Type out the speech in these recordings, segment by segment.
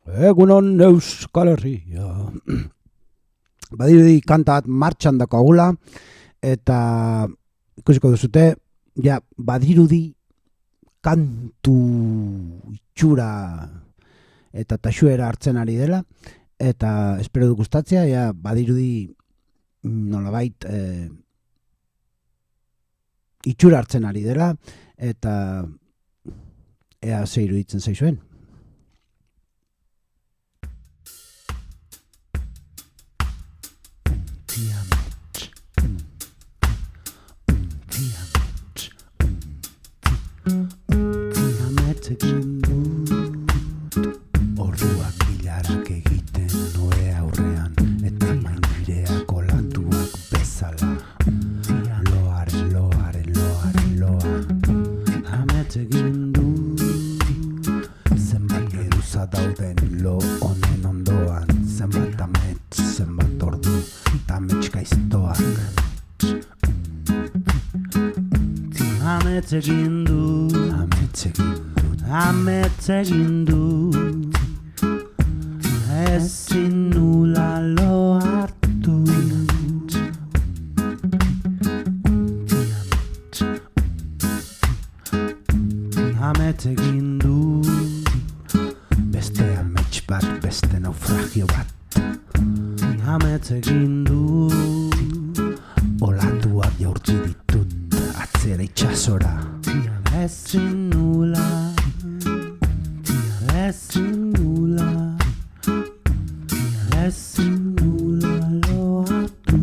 Egunon Euskal Herria. Badirudi kanta bat martxan dakagula, eta ikusiko duzute, ja, badirudi kantu itxura eta taxuera hartzen ari dela, eta espero du gustatzea, ja, badirudi nolabait itxura hartzen ari dela, eta ea ze iruditzen zaizuen. Egin dut orduak bilarak egiten noe aurrean eta maindireak olatuak bezala loaren loa amet egin dut zenbat geruza dauden lo honen ondoan zenbat amet, zenbat ordu eta ametska iztoak amet egin dut Amet egin dut ezin nula lo hartu Amet egin dut beste amets bat, beste naufragio bat Amet egin dut olatuak jaurtzi ditut atzera itxasora ezin nula Ezin nula lo hartu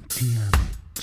Tiamet